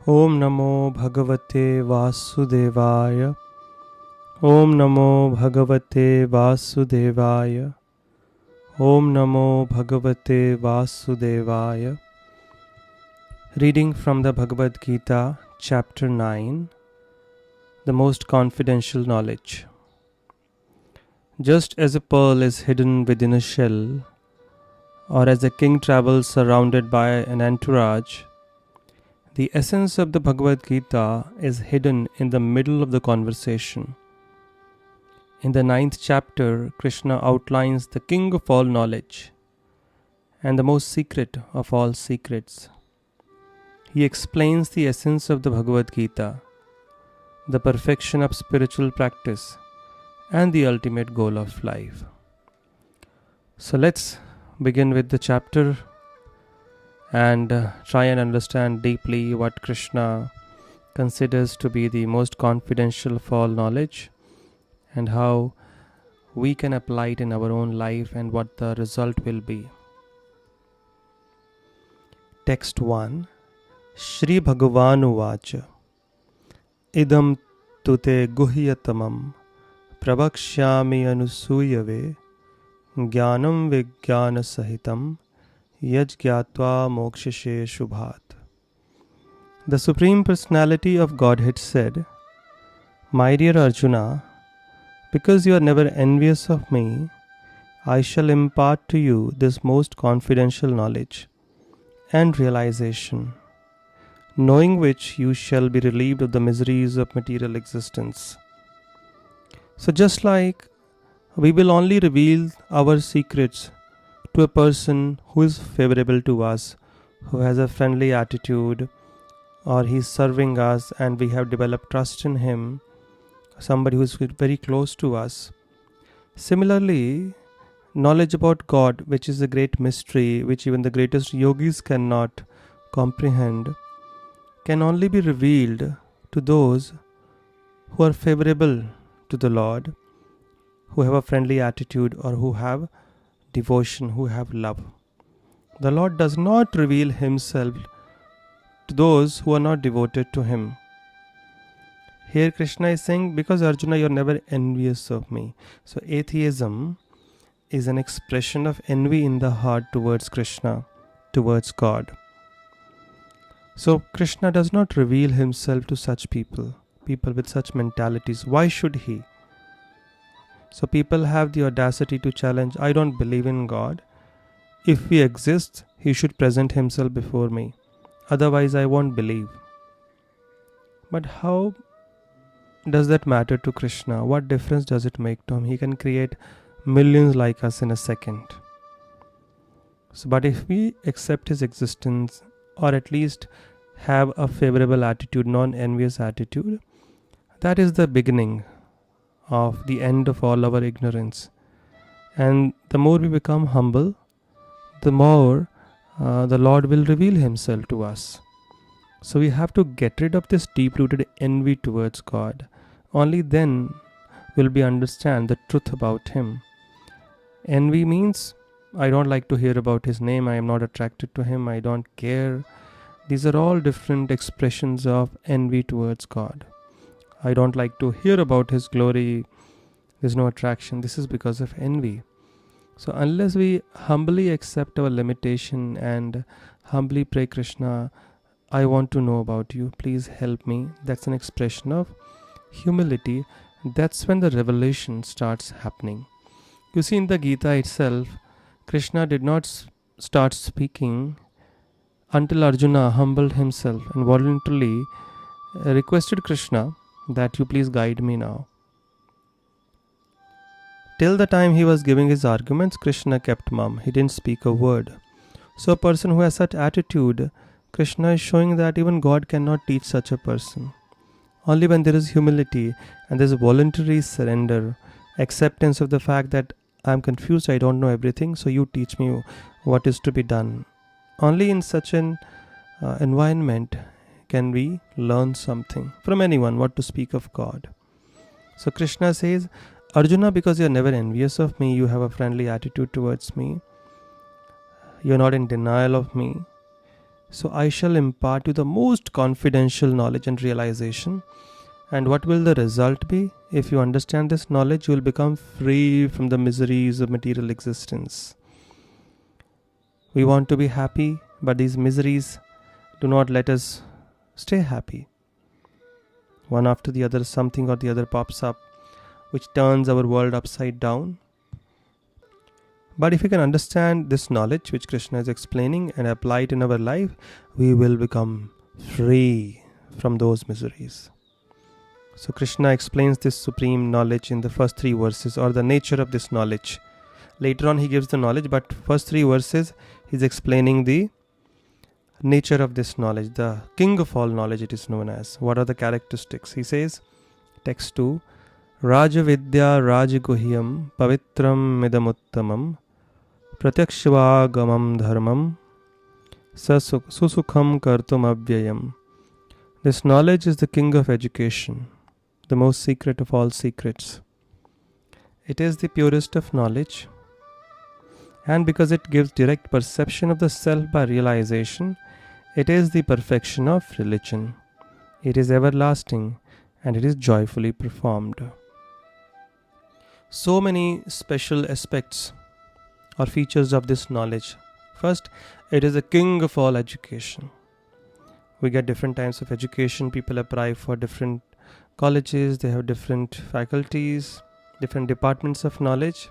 Om Namo Bhagavate Vasudevaya. Om Namo Bhagavate Vasudevaya. Om Namo Bhagavate Vasudevaya. Reading from the Bhagavad Gita, Chapter 9, The Most Confidential Knowledge. Just as a pearl is hidden within a shell, or as a king travels surrounded by an entourage, the essence of the Bhagavad Gita is hidden in the middle of the conversation. In the 9th chapter, Krishna outlines the king of all knowledge and the most secret of all secrets. He explains the essence of the Bhagavad Gita, the perfection of spiritual practice, and the ultimate goal of life. So let's begin with the chapter and try and understand deeply what Krishna considers to be the most confidential of all knowledge and how we can apply it in our own life and what the result will be. Text 1. Shri Bhagavanu Vacha Idam tute guhyatamam pravakshyami anusuyave jnanam vijnana sahitam yaj gyatva mokshashe shubhat. The Supreme Personality of Godhead said, My dear Arjuna, because you are never envious of me, I shall impart to you this most confidential knowledge and realization, knowing which you shall be relieved of the miseries of material existence. So just like we will only reveal our secrets to a person who is favorable to us, who has a friendly attitude, or he is serving us and we have developed trust in him, somebody who is very close to us. Similarly, knowledge about God, which is a great mystery, which even the greatest yogis cannot comprehend, can only be revealed to those who are favorable to the Lord, who have a friendly attitude, or who have devotion, who have love. The Lord does not reveal himself to those who are not devoted to him. Here Krishna is saying, because Arjuna, you are never envious of me. So atheism is an expression of envy in the heart towards Krishna, towards God. So Krishna does not reveal himself to such people with such mentalities. Why should he? So people have the audacity to challenge, I don't believe in God. If he exists, he should present himself before me. Otherwise, I won't believe. But how does that matter to Krishna? What difference does it make to him? He can create millions like us in a second. So, but if we accept his existence, or at least have a favorable attitude, non-envious attitude, that is the beginning of the end of all our ignorance. And the more we become humble, the more the Lord will reveal himself to us. So we have to get rid of this deep-rooted envy towards God. Only then will we understand the truth about him. Envy means, I don't like to hear about his name, I am not attracted to him, I don't care. These are all different expressions of envy towards God. I don't like to hear about his glory, there's no attraction. This is because of envy. So unless we humbly accept our limitation and humbly pray, Krishna, I want to know about you, please help me. That's an expression of humility. That's when the revelation starts happening. You see, in the Gita itself, Krishna did not start speaking until Arjuna humbled himself and voluntarily requested Krishna that you please guide me now. Till the time he was giving his arguments, Krishna kept mum. He didn't speak a word. So a person who has such attitude, Krishna is showing that even God cannot teach such a person. Only when there is humility and there is voluntary surrender, acceptance of the fact that I am confused, I don't know everything, so you teach me what is to be done. Only in such an environment can we learn something from anyone, what to speak of God. So Krishna says, Arjuna, because you are never envious of me, you have a friendly attitude towards me, you are not in denial of me, So I shall impart you the most confidential knowledge and realization. And what will the result be? If you understand this knowledge, you will become free from the miseries of material existence. We want to be happy, but these miseries do not let us stay happy. One after the other, something or the other pops up, which turns our world upside down. But if we can understand this knowledge which Krishna is explaining and apply it in our life, we will become free from those miseries. So Krishna explains this supreme knowledge in the first 3 verses, or the nature of this knowledge. Later on he gives the knowledge, but first 3 verses he's explaining the nature of this knowledge, the king of all knowledge it is known as. What are the characteristics? He says, text 2, Rajavidya Rajaguhyam Pavitram Midamuttamam Pratyakshagamam Dharmam Susukham Kartum Abhyayam. This knowledge is the king of education, the most secret of all secrets. It is the purest of knowledge, and because it gives direct perception of the self by realization, it is the perfection of religion. It is everlasting and it is joyfully performed. So many special aspects or features of this knowledge. First, it is the king of all education. We get different types of education. People apply for different colleges, they have different faculties, different departments of knowledge.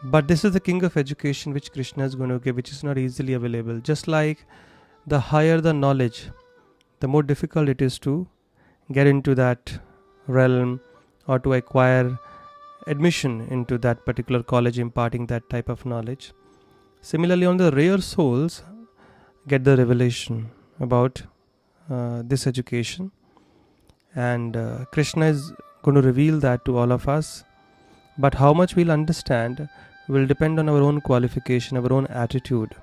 But this is the king of education which Krishna is going to give, which is not easily available. Just like the higher the knowledge, the more difficult it is to get into that realm or to acquire admission into that particular college imparting that type of knowledge. Similarly, on the rare souls get the revelation about this education, and Krishna is going to reveal that to all of us. But how much we'll understand will depend on our own qualification, our own attitude.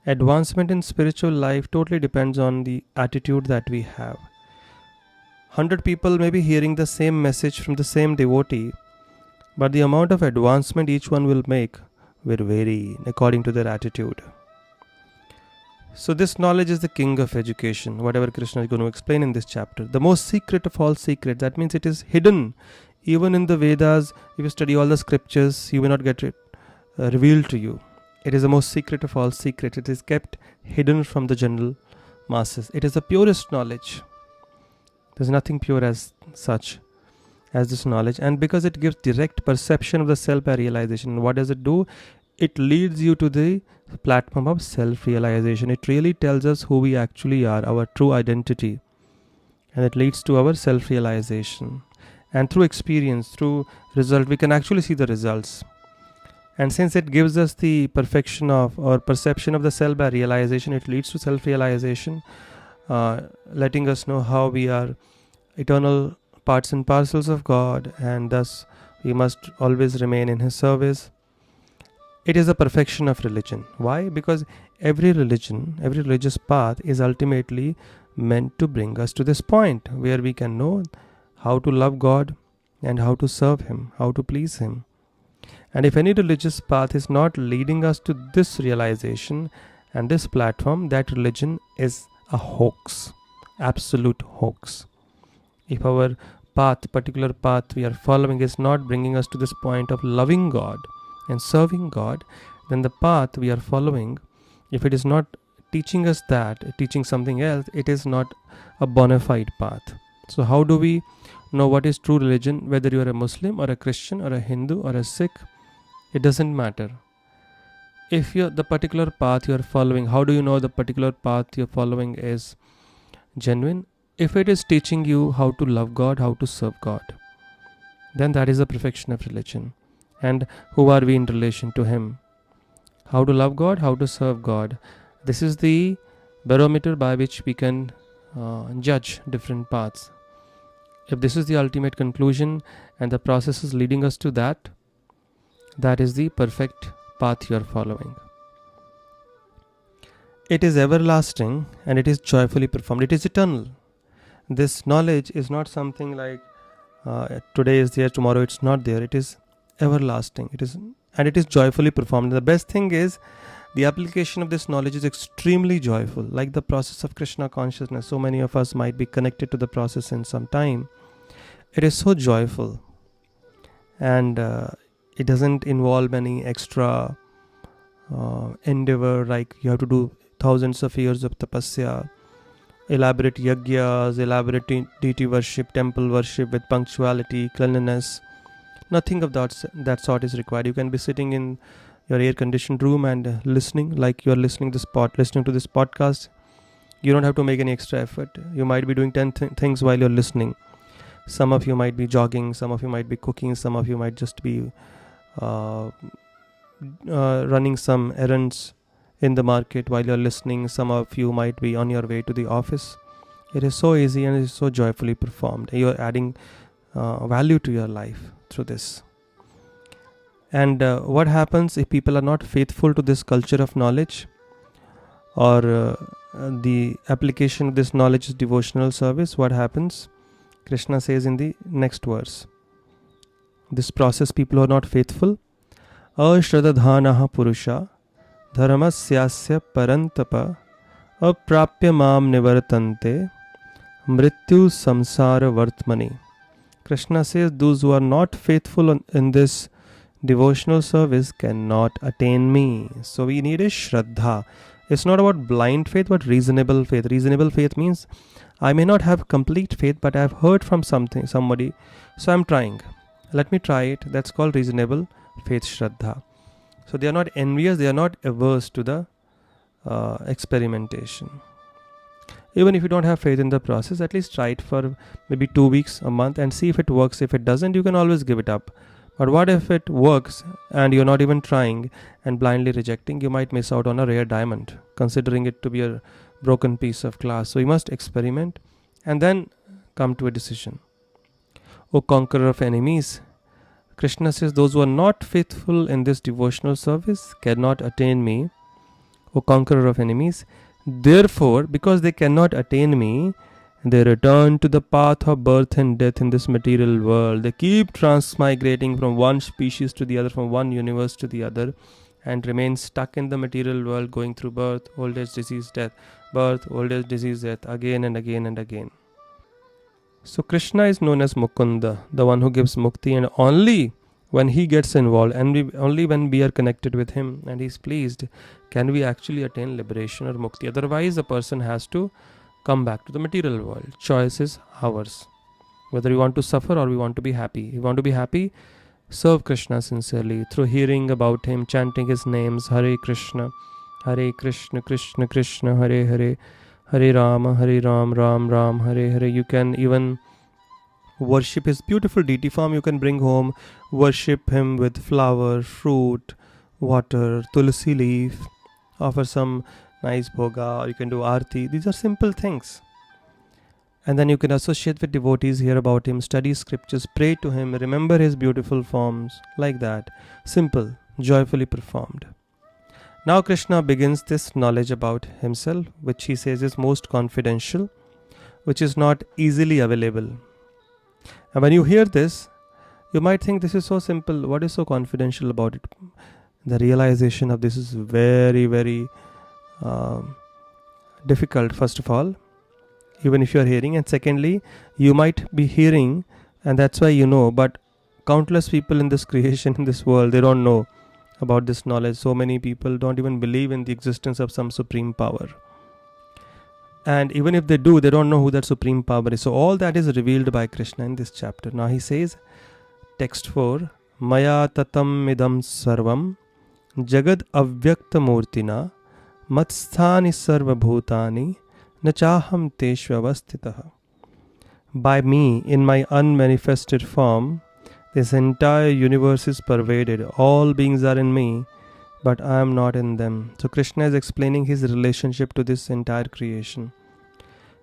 Advancement in spiritual life totally depends on the attitude that we have. 100 people may be hearing the same message from the same devotee, but the amount of advancement each one will make will vary according to their attitude. So this knowledge is the king of education, whatever Krishna is going to explain in this chapter. The most secret of all secrets, that means it is hidden. Even in the Vedas, if you study all the scriptures, you will not get it revealed to you. It is the most secret of all secrets. It is kept hidden from the general masses. It is the purest knowledge. There is nothing pure as such as this knowledge. And because it gives direct perception of the self by realization, what does it do? It leads you to the platform of self-realization. It really tells us who we actually are, our true identity. And it leads to our self-realization. And through experience, through result, we can actually see the results. And since it gives us the perfection of or perception of the self by realization, it leads to self-realization, letting us know how we are eternal parts and parcels of God, and thus we must always remain in His service. It is the perfection of religion. Why? Because every religion, every religious path is ultimately meant to bring us to this point where we can know how to love God and how to serve Him, how to please Him. And if any religious path is not leading us to this realization and this platform, that religion is a hoax, absolute hoax. If our path, particular path we are following is not bringing us to this point of loving God and serving God, then the path we are following, if it is not teaching us that, teaching something else, it is not a bona fide path. So how do we know what is true religion? Whether you are a Muslim or a Christian or a Hindu or a Sikh, it doesn't matter. If the particular path you are following, how do you know the particular path you are following is genuine? If it is teaching you how to love God, how to serve God, then that is the perfection of religion. And who are we in relation to Him? How to love God, how to serve God. This is the barometer by which we can judge different paths. If this is the ultimate conclusion and the process is leading us to that, that is the perfect path you are following. It is everlasting and it is joyfully performed. It is eternal. This knowledge is not something like today is there, tomorrow it's not there. It is everlasting. It is joyfully performed. The best thing is The application of this knowledge is extremely joyful, like the process of Krishna consciousness. So many of us might be connected to the process in some time. It is so joyful, and it doesn't involve any extra endeavor, like you have to do thousands of years of tapasya, elaborate yagyas, elaborate deity worship, temple worship with punctuality, cleanliness. Nothing of that sort is required. You can be sitting in your air-conditioned room and listening, like you are listening to this podcast. You don't have to make any extra effort. You might be doing 10 things while you're listening. Some of you might be jogging, some of you might be cooking, some of you might just be running some errands in the market while you're listening. Some of you might be on your way to the office. It is so easy and it is so joyfully performed. You're adding value to your life through this. And what happens if people are not faithful to this culture of knowledge, or the application of this knowledge is devotional service? What happens? Krishna says in the next verse, this process, people who are not faithful, ashradadhanaha purusha dharmasyasya parantapa aprapya mam nivartante mrityu samsara vartmani. Krishna says those who are not faithful in this devotional service cannot attain me. So we need a shraddha. It's not about blind faith, but reasonable faith. Reasonable faith means I may not have complete faith, but I have heard from somebody, so I'm trying. Let me try it. That's called reasonable faith, shraddha. So they are not envious, they are not averse to the experimentation. Even if you don't have faith in the process, at least try it for maybe 2 weeks, a month, and see if it works. If it doesn't, you can always give it up. But what if it works and you're not even trying and blindly rejecting? You might miss out on a rare diamond, considering it to be a broken piece of glass. So you must experiment and then come to a decision. O conqueror of enemies, Krishna says those who are not faithful in this devotional service cannot attain me. O conqueror of enemies, therefore, because they cannot attain me, they return to the path of birth and death in this material world. They keep transmigrating from one species to the other, from one universe to the other, and remain stuck in the material world, going through birth, old age, disease, death, birth, old age, disease, death, again and again and again. So Krishna is known as Mukunda, the one who gives mukti, and only when he gets involved and only when we are connected with him and he's pleased, can we actually attain liberation or mukti. Otherwise, the person has to come back to the material world. Choice is ours, whether we want to suffer or we want to be happy. If we want to be happy, serve Krishna sincerely through hearing about him, chanting his names, Hare Krishna, Krishna Krishna, Hare Hare, Hare Ram, Ram Ram, Hare Hare. You can even worship his beautiful deity form. You can bring home, worship him with flower, fruit, water, tulsi leaf, offer some nice bhoga, or you can do aarti. These are simple things. And then you can associate with devotees, hear about him, study scriptures, pray to him, remember his beautiful forms, like that. Simple, joyfully performed. Now Krishna begins this knowledge about himself, which he says is most confidential, which is not easily available. And when you hear this, you might think this is so simple. What is so confidential about it? The realization of this is very, very difficult, first of all, even if you are hearing. And secondly, you might be hearing, and that's why you know, but countless people in this creation, in this world, they don't know about this knowledge. So many people don't even believe in the existence of some supreme power. And even if they do, they don't know who that supreme power is. So all that is revealed by Krishna in this chapter. Now he says, text 4, Maya tatam idam sarvam jagad avyakta murtina matsthani sarva bhutani nachaham teshvavastitaha. By me, in my unmanifested form, this entire universe is pervaded. All beings are in me, but I am not in them. So Krishna is explaining his relationship to this entire creation.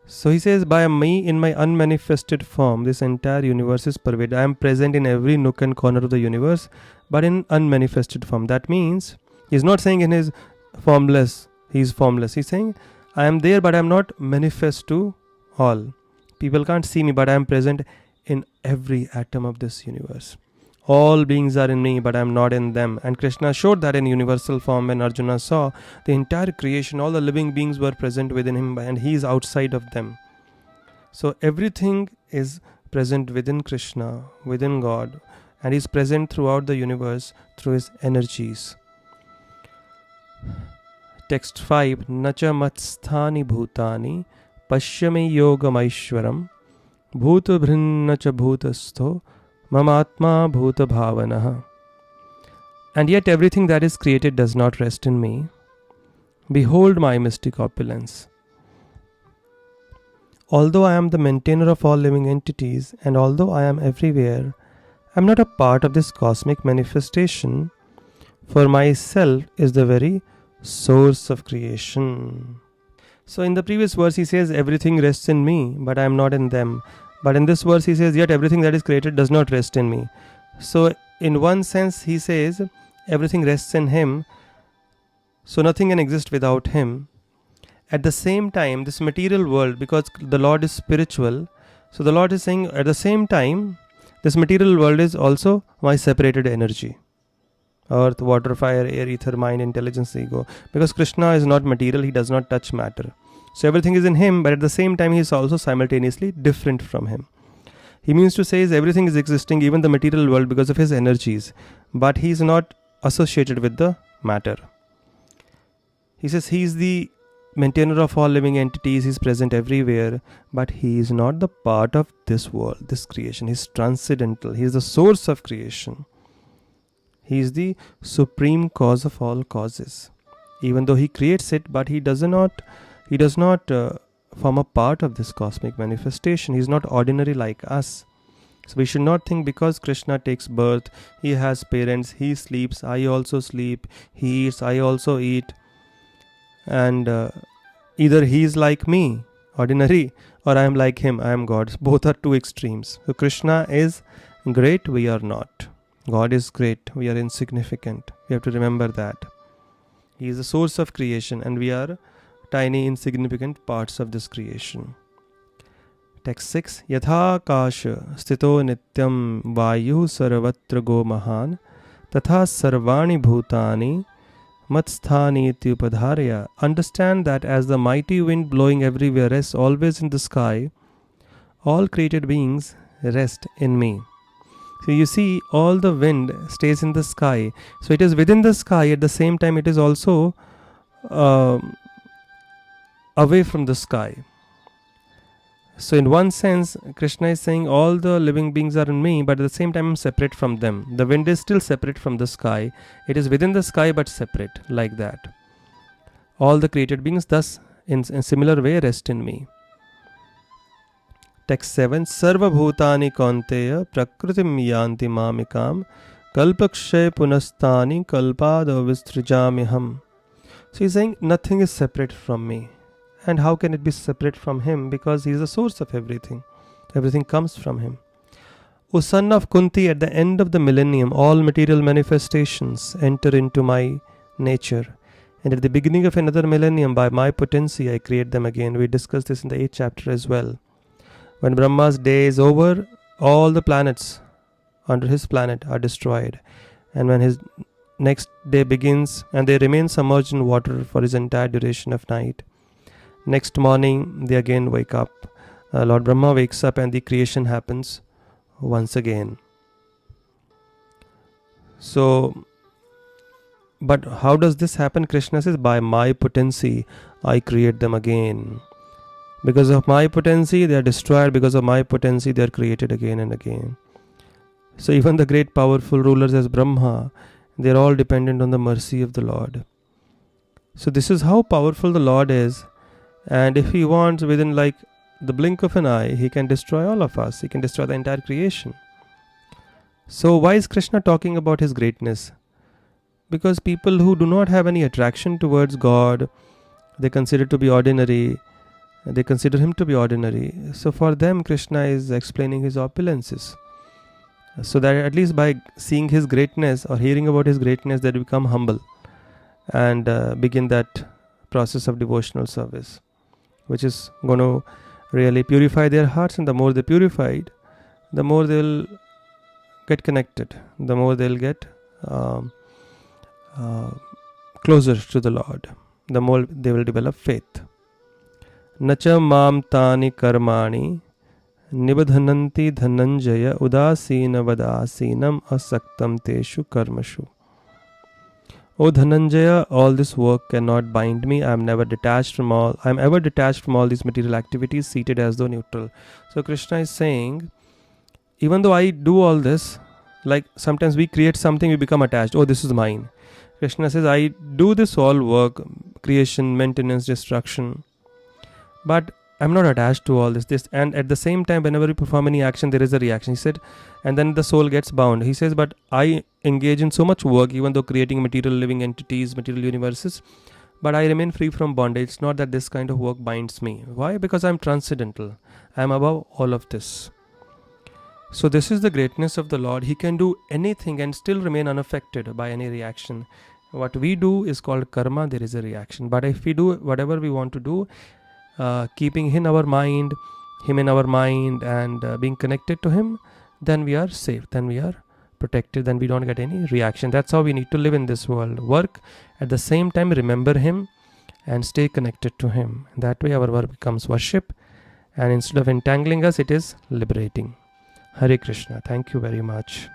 So he says, by me, in my unmanifested form, this entire universe is pervaded. I am present in every nook and corner of the universe, but in unmanifested form. That means, he's not saying in his formless, he's formless. He's saying, I am there, but I am not manifest to all. People can't see me, but I am present in every atom of this universe. All beings are in me, but I am not in them. And Krishna showed that in universal form when Arjuna saw the entire creation, all the living beings were present within him and he is outside of them. So everything is present within Krishna, within God, and is present throughout the universe through his energies. Text 5. Nacha matsthani bhutani pashyame yogamaishwaram bhuta bhrinnacha bhutastho mamatma bhuta bhavanaha. And yet everything that is created does not rest in me. Behold my mystic opulence. Although I am the maintainer of all living entities, and although I am everywhere, I am not a part of this cosmic manifestation, for myself is the very source of creation. So in the previous verse he says everything rests in me, but I am not in them. But in this verse he says yet everything that is created does not rest in me. So in one sense he says everything rests in him, so nothing can exist without him. At the same time, this material world, because the Lord is spiritual, so the Lord is saying at the same time, this material world is also my separated energy. Earth, water, fire, air, ether, mind, intelligence, ego. Because Krishna is not material, he does not touch matter. So everything is in him, but at the same time he is also simultaneously different from him. He means to say is everything is existing, even the material world, because of his energies. But he is not associated with the matter. He says he is the maintainer of all living entities, he is present everywhere, but he is not the part of this world, this creation. He is transcendental, he is the source of creation. He is the supreme cause of all causes. Even though he creates it, but he does not form a part of this cosmic manifestation. He is not ordinary like us. So we should not think because Krishna takes birth, he has parents, he sleeps, I also sleep, he eats, I also eat. And either he is like me, ordinary, or I am like him, I am God. Both are two extremes. So Krishna is great, we are not. God is great, we are insignificant. We have to remember that. He is the source of creation and we are tiny insignificant parts of this creation. Text 6. Yatha kasha stito nityam vayu sarvatra go mahan tatha sarvani bhutani matsthani tyupadharya. Understand that as the mighty wind blowing everywhere rests always in the sky, all created beings rest in me. So you see, all the wind stays in the sky. So it is within the sky, at the same time it is also away from the sky. So in one sense, Krishna is saying all the living beings are in me, but at the same time I am separate from them. The wind is still separate from the sky. It is within the sky but separate, like that. All the created beings thus in similar way rest in me. Text 7. Sarva bhutani kaunteya prakritim yanti mamikam kalpakshay punastani kalpada vistrijamiham. So he's saying nothing is separate from me. And how can it be separate from him? Because he is the source of everything. Everything comes from him. O son of Kunti, at the end of the millennium, all material manifestations enter into my nature. And at the beginning of another millennium, by my potency, I create them again. We discussed this in the 8th chapter as well. When Brahma's day is over, all the planets under his planet are destroyed. And when his next day begins, and they remain submerged in water for his entire duration of night. Next morning, they again wake up. Lord Brahma wakes up and the creation happens once again. So, but how does this happen? Krishna says, by my potency, I create them again. Because of my potency, they are destroyed. Because of my potency, they are created again and again. So even the great powerful rulers as Brahma, they are all dependent on the mercy of the Lord. So this is how powerful the Lord is. And if he wants, within like the blink of an eye, he can destroy all of us. He can destroy the entire creation. So why is Krishna talking about his greatness? Because people who do not have any attraction towards God, they consider to be ordinary. They consider him to be ordinary. So for them, Krishna is explaining his opulences. So that at least by seeing his greatness or hearing about his greatness, they become humble and begin that process of devotional service, which is going to really purify their hearts. And the more they purified, the more they will get connected, the more they'll get closer to the Lord, the more they will develop faith. Nacha mam tani karmani nibadhananti dhananjaya udasina vadasinam asaktam teshu karmashu. O Dhananjaya, all this work cannot bind me. I am ever detached from all these material activities, seated as though neutral. So Krishna is saying, even though I do all this, like sometimes we create something, we become attached. Oh, this is mine. Krishna says, I do this all work, creation, maintenance, destruction, but I'm not attached to all this. And at the same time, whenever we perform any action, there is a reaction. He said, and then the soul gets bound. He says, but I engage in so much work, even though creating material living entities, material universes, but I remain free from bondage. It's not that this kind of work binds me. Why? Because I'm transcendental. I'm above all of this. So this is the greatness of the Lord. He can do anything and still remain unaffected by any reaction. What we do is called karma. There is a reaction. But if we do whatever we want to do, keeping him in our mind, and being connected to him, then we are safe, then we are protected, then we don't get any reaction. That's how we need to live in this world. Work, at the same time remember him and stay connected to him. That way our work becomes worship, and instead of entangling us, it is liberating. Hare Krishna. Thank you very much.